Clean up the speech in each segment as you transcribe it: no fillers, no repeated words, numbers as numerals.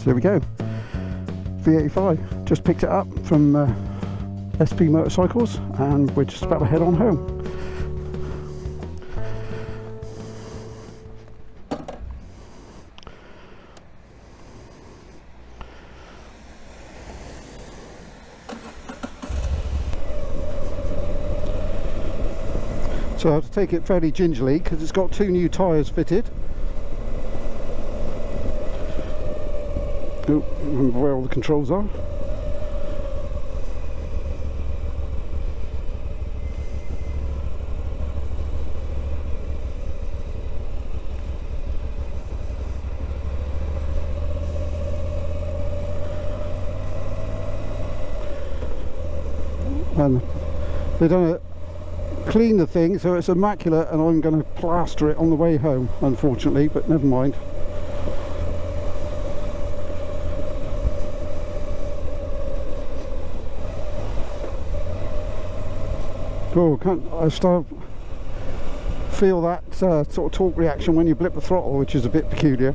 there we go. V85, just picked it up from SP Motorcycles, and we're just about to head on home. So I have to take it fairly gingerly because it's got 2 new tyres fitted. Oh, remember where all the controls are. And they don't clean the thing, so it's immaculate, and I'm going to plaster it on the way home, unfortunately, but never mind. Oh, I start feel that sort of torque reaction when you blip the throttle, which is a bit peculiar.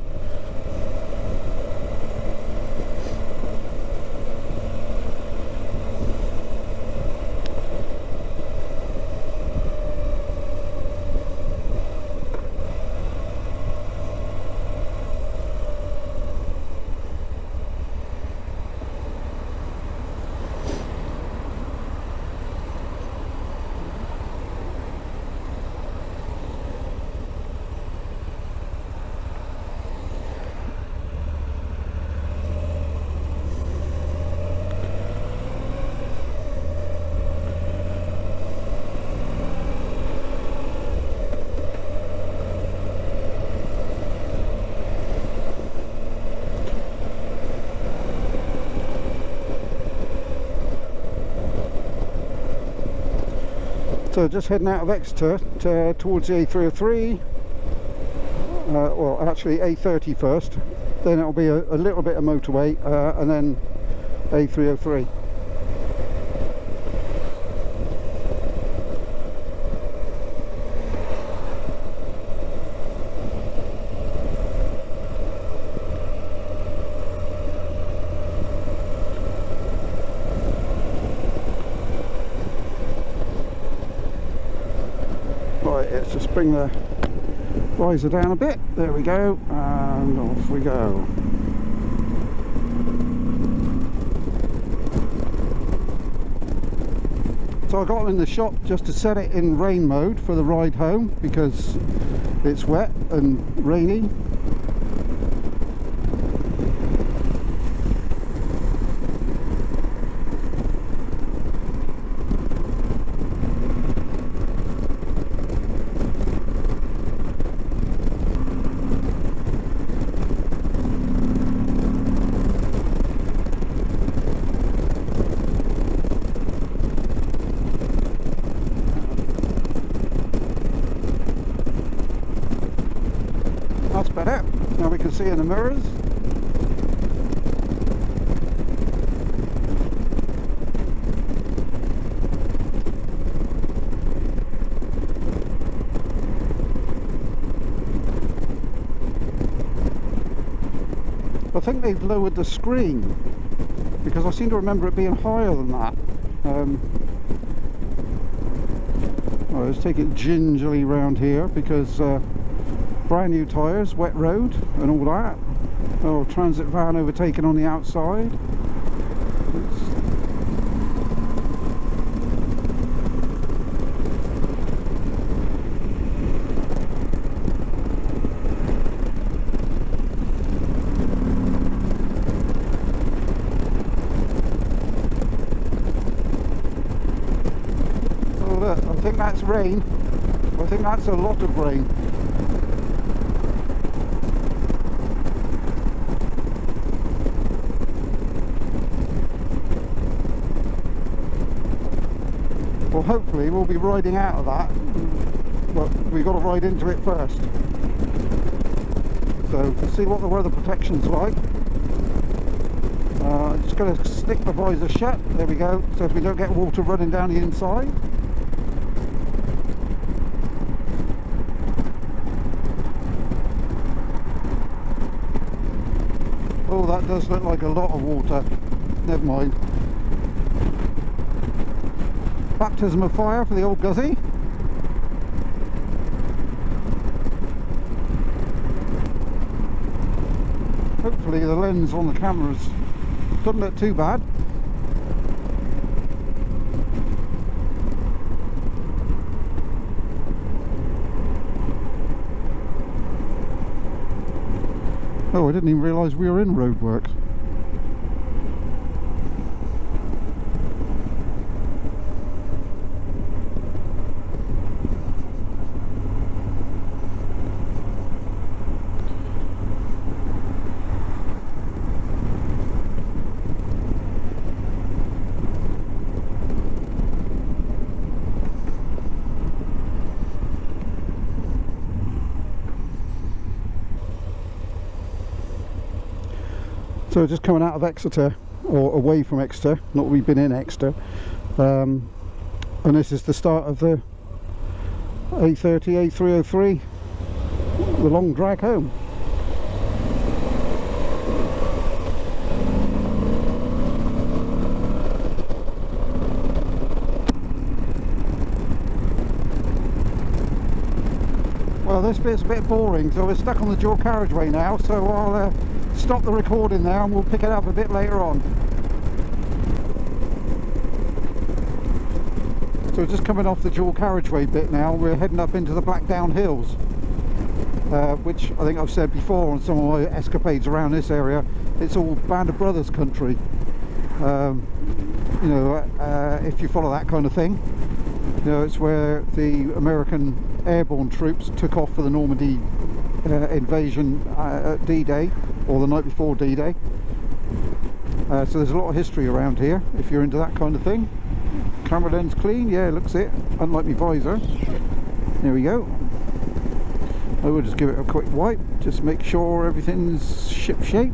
So just heading out of Exeter towards the A303, well actually A30 first, then it'll be a little bit of motorway, and then A303. Let's just bring the visor down a bit. There we go, and off we go. So I got in the shop just to set it in rain mode for the ride home because it's wet and rainy. That's better. Now we can see in the mirrors. I think they've lowered the screen because I seem to remember it being higher than that. Well, let's take it gingerly round here because brand new tyres, wet road and all that. Oh, transit van overtaken on the outside. Oh look, I think that's rain. I think that's a lot of rain. Well, hopefully we'll be riding out of that, but we've got to ride into it first. So let's see what the weather protection's like. Just going to stick the visor shut, there we go, so if we don't get water running down the inside. Oh, that does look like a lot of water. Never mind. Baptism of fire for the old Guzzi. Hopefully the lens on the cameras doesn't look too bad. Oh, I didn't even realise we were in roadworks. So just coming out of Exeter, or away from Exeter, not we've been in Exeter, and this is the start of the A30, A303, the long drag home. Well, this bit's a bit boring, so we're stuck on the dual carriageway now, so I'll stop the recording there and we'll pick it up a bit later on. So just coming off the dual carriageway bit now, we're heading up into the Blackdown Hills, which I think I've said before on some of my escapades around this area, it's all Band of Brothers country. You know, if you follow that kind of thing, you know, it's where the American airborne troops took off for the Normandy invasion at D-Day, or the night before D-Day. So there's a lot of history around here if you're into that kind of thing. Camera lens clean, yeah, looks it, unlike my visor. There we go. I will just give it a quick wipe, just make sure everything's ship shape.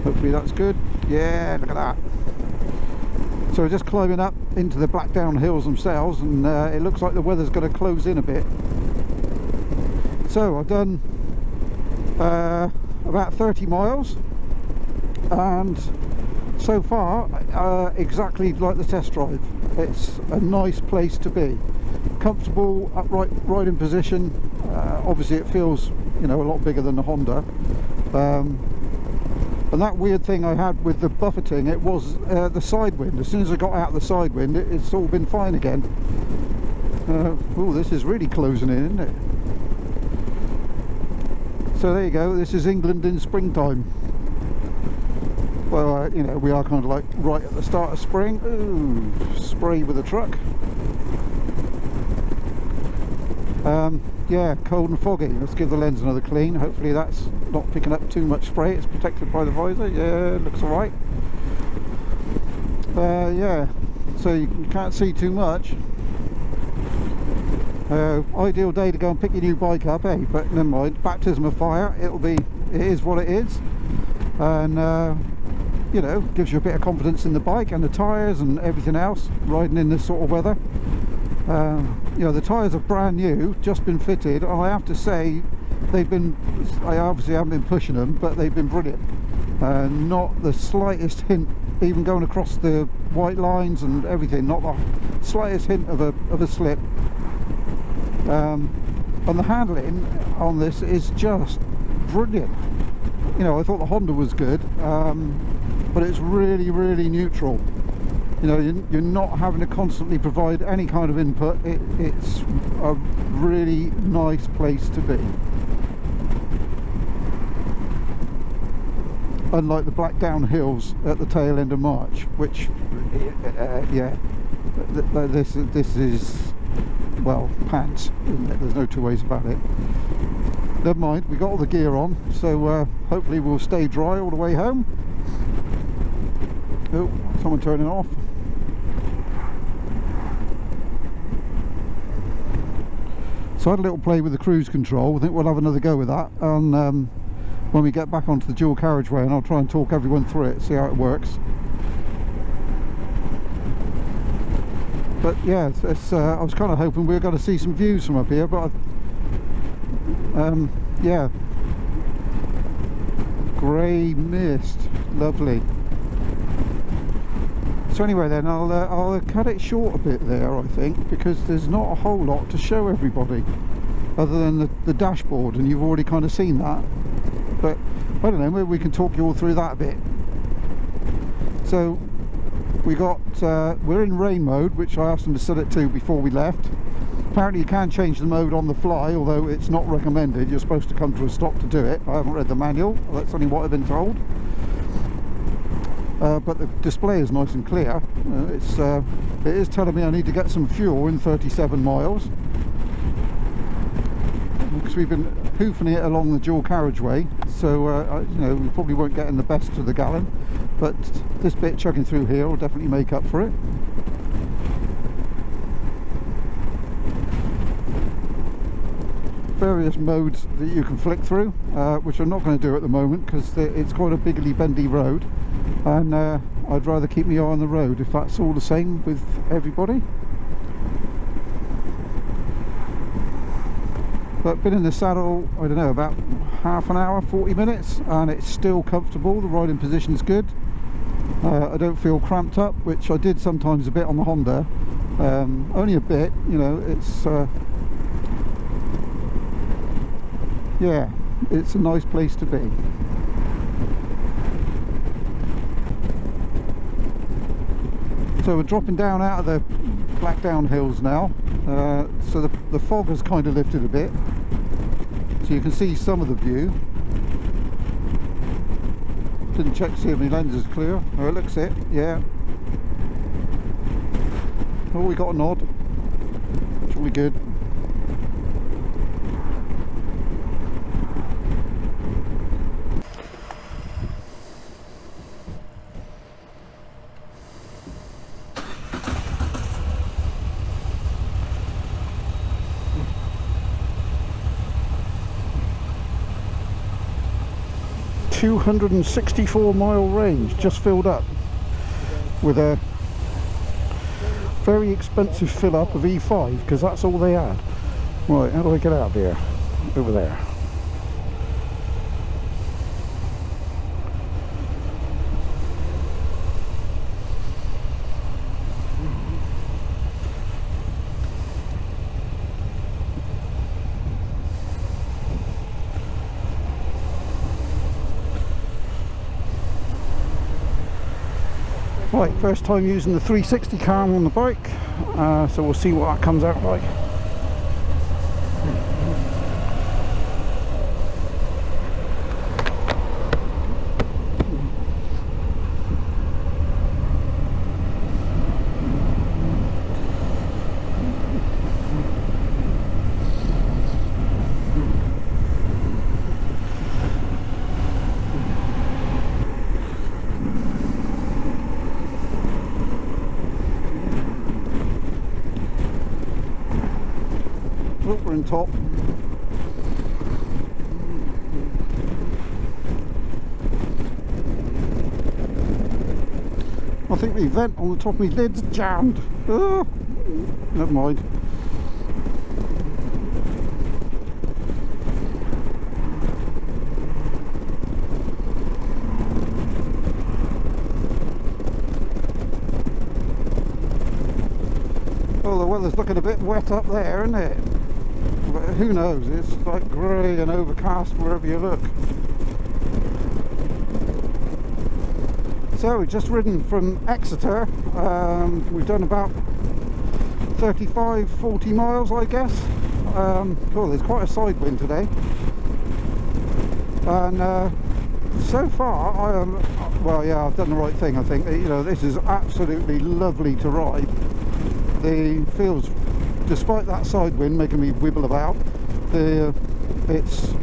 Hopefully that's good. Yeah, look at that. So we're just climbing up into the Blackdown Hills themselves, and it looks like the weather's going to close in a bit. So I've done about 30 miles, and so far exactly like the test drive. It's a nice place to be, comfortable, upright riding position. Obviously it feels, you know, a lot bigger than the Honda, and that weird thing I had with the buffeting, it was the side wind. As soon as I got out of the side wind, it's all been fine again. Oh, this is really closing in, isn't it? So there you go, this is England in springtime. Well, you know, we are kind of like right at the start of spring. Ooh, spray with a truck. Yeah, cold and foggy. Let's give the lens another clean. Hopefully that's not picking up too much spray. It's protected by the visor. Yeah, looks alright. Yeah, so you can't see too much. Ideal day to go and pick your new bike up, eh? But never mind, baptism of fire. It is what it is, and you know, gives you a bit of confidence in the bike and the tyres and everything else, riding in this sort of weather. You know, the tyres are brand new, just been fitted, and I have to say they've been, I obviously haven't been pushing them, but they've been brilliant. Not the slightest hint, even going across the white lines and everything, not the slightest hint of a slip. And the handling on this is just brilliant. You know, I thought the Honda was good, but it's really, really neutral. You know, you're not having to constantly provide any kind of input. It's a really nice place to be. Unlike the Blackdown Hills at the tail end of March, which, yeah, this is, well, pants, isn't it? There's no two ways about it. Never mind, we got all the gear on, so hopefully we'll stay dry all the way home. Oh, someone turning off. So I had a little play with the cruise control. I think we'll have another go with that, and when we get back onto the dual carriageway, and I'll try and talk everyone through it, see how it works. But yeah, I was kind of hoping we were going to see some views from up here, but yeah, of grey mist, lovely. So anyway then, I'll cut it short a bit there, I think, because there's not a whole lot to show everybody other than the dashboard, and you've already kind of seen that. But I don't know, maybe we can talk you all through that a bit. So we're in rain mode, which I asked them to set it to before we left. Apparently you can change the mode on the fly, although it's not recommended. You're supposed to come to a stop to do it. I haven't read the manual, that's only what I've been told. But the display is nice and clear. It is telling me I need to get some fuel in 37 miles. Because we've been hoofing it along the dual carriageway, so you know, we probably won't get in the best to the gallon, but this bit chugging through here will definitely make up for it. Various modes that you can flick through, which I'm not going to do at the moment because it's quite a bigly bendy road, and I'd rather keep my eye on the road if that's all the same with everybody. But been in the saddle, I don't know, about half an hour, 40 minutes, and it's still comfortable. The riding position is good. I don't feel cramped up, which I did sometimes a bit on the Honda. Only a bit, you know. It's yeah, it's a nice place to be. So we're dropping down out of the Blackdown Hills now, so the fog has kind of lifted a bit, so you can see some of the view. Didn't check to see if my lens is clear. Oh, it looks it, yeah. Oh, we got a nod, which will be good. .264-mile range, just filled up with a very expensive fill up of E5, because that's all they had. Right, how do I get out of here? Over there. Right, first time using the 360 cam on the bike, so we'll see what that comes out like. We're in top. I think the vent on the top of my lid's jammed. Never mind. Well, the weather's looking a bit wet up there, isn't it? But who knows, it's like grey and overcast wherever you look. So we've just ridden from Exeter. We've done about 35-40 miles, I guess. Well, there's quite a side wind today, and so far I am, well, yeah, I've done the right thing, I think. You know, this is absolutely lovely to ride. The feels, despite that side wind making me wibble about, it's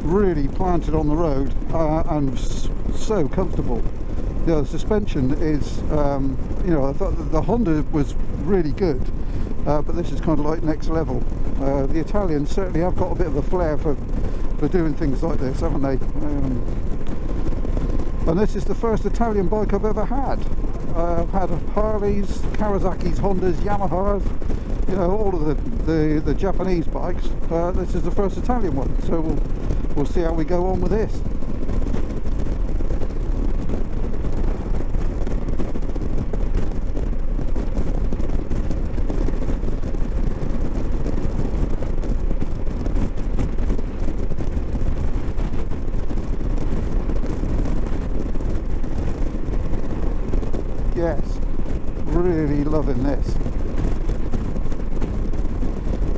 really planted on the road, and so comfortable. The suspension is, you know, I thought the Honda was really good, but this is kind of like next level. The Italians certainly have got a bit of a flair for doing things like this, haven't they? And this is the first Italian bike I've ever had. I've had Harleys, Kawasaki's, Hondas, Yamahas, you know, all of the Japanese bikes. This is the first Italian one, so we'll see how we go on with this. loving this.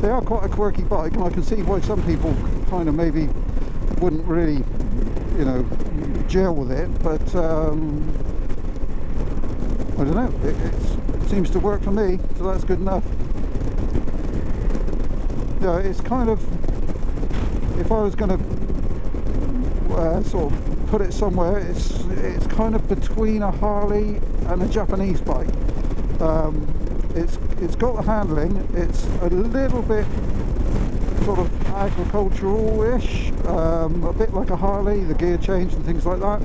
They are quite a quirky bike, and I can see why some people kind of maybe wouldn't really, you know, gel with it, but I don't know, it seems to work for me, so that's good enough. Yeah, it's kind of, if I was going to sort of put it somewhere, it's kind of between a Harley and a Japanese bike. It's got the handling, it's a little bit sort of agricultural-ish, a bit like a Harley, the gear change and things like that,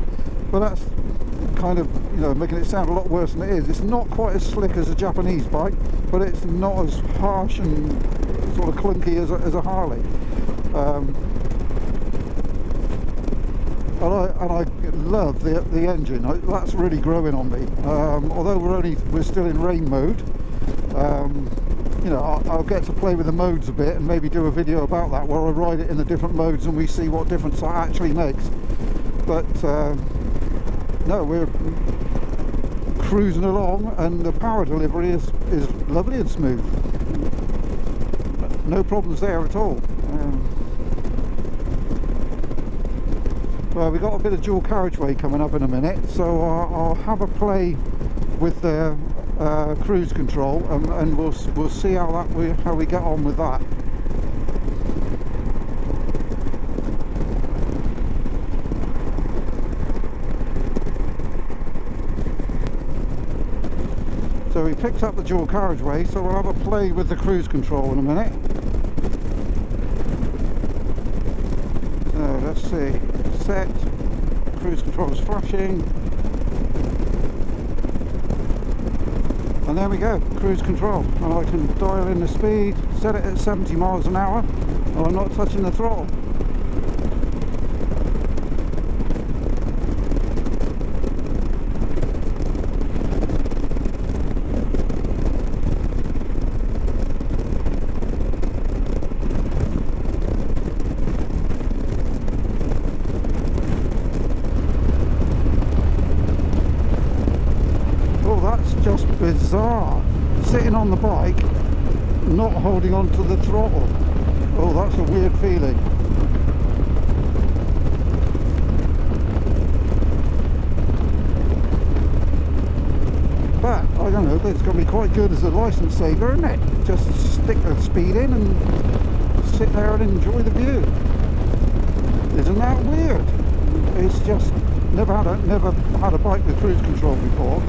but that's kind of, you know, making it sound a lot worse than it is. It's not quite as slick as a Japanese bike, but it's not as harsh and sort of clunky as a Harley. And I love the engine. That's really growing on me. Although we're still in rain mode, you know, I'll get to play with the modes a bit and maybe do a video about that where I ride it in the different modes and we see what difference that actually makes. But no, we're cruising along, and the power delivery is lovely and smooth. No problems there at all. Well, we've got a bit of dual carriageway coming up in a minute, so I'll have a play with the cruise control, and we'll see how we get on with that. So we picked up the dual carriageway, so we'll have a play with the cruise control in a minute. So let's see, set, cruise control is flashing, and there we go, cruise control, and I can dial in the speed, set it at 70 miles an hour, and I'm not touching the throttle. Just bizarre, sitting on the bike not holding on to the throttle. Oh, that's a weird feeling. But I don't know, it's going to be quite good as a license saver, isn't it? Just stick the speed in and sit there and enjoy the view. Isn't that weird? It's just never had a bike with cruise control before.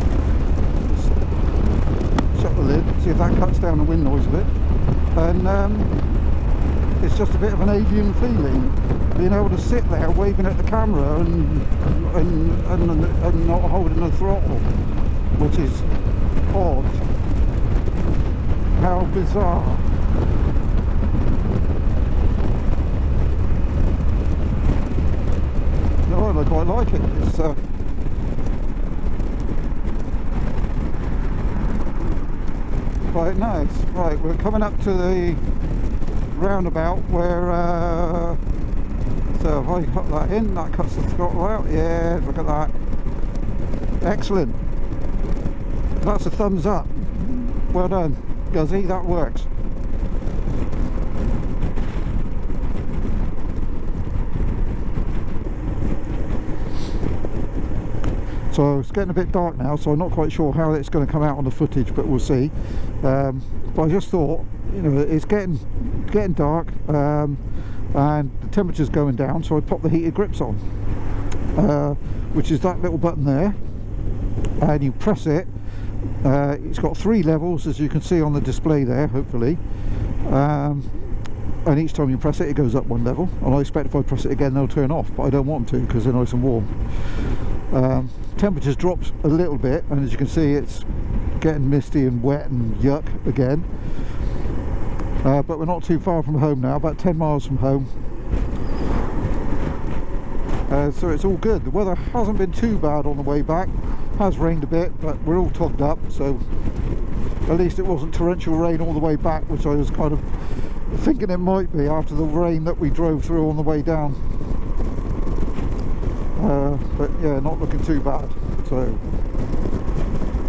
Shut the lid, see if that cuts down the wind noise a bit, and it's just a bit of an alien feeling, being able to sit there waving at the camera and not holding the throttle, which is odd. How bizarre. No, I quite like it. It's quite nice. Right, we're coming up to the roundabout where so if I cut that in, that cuts the throttle out. Yeah, look at that. Excellent. That's a thumbs up. Well done, Guzzi, that works. So it's getting a bit dark now, so I'm not quite sure how it's going to come out on the footage, but we'll see. But I just thought, you know, it's getting dark, and the temperature's going down, so I popped the heated grips on, which is that little button there, and you press it. It's got 3 levels, as you can see on the display there, hopefully. And each time you press it, it goes up 1 level. And I expect if I press it again, they'll turn off, but I don't want to because they're nice and warm. Temperatures dropped a little bit, and as you can see, it's getting misty and wet and yuck again. But we're not too far from home now, about 10 miles from home. So it's all good. The weather hasn't been too bad on the way back. Has rained a bit, but we're all togged up, so at least it wasn't torrential rain all the way back, which I was kind of thinking it might be after the rain that we drove through on the way down. But yeah, not looking too bad. So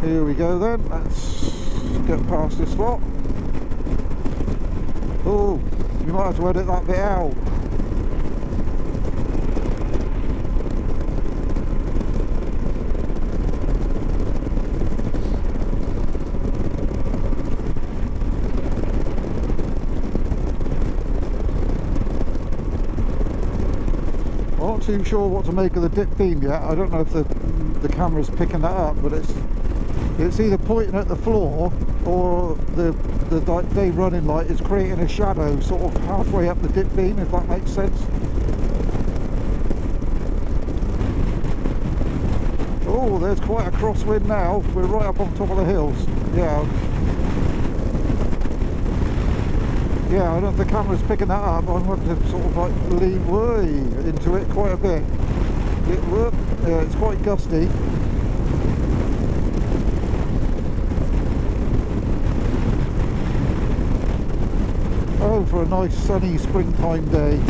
here we go then. Let's get past this lot. Oh, you might have to edit that bit out. I'm not too sure what to make of the dip beam yet. I don't know if the camera's picking that up, but it's either pointing at the floor or the day running light is creating a shadow sort of halfway up the dip beam, if that makes sense. Oh, there's quite a crosswind now. We're right up on top of the hills. Yeah, I don't know if the camera's picking that up. I'm going to sort of like lean way into it quite a bit. It's quite gusty. Oh, for a nice sunny springtime day.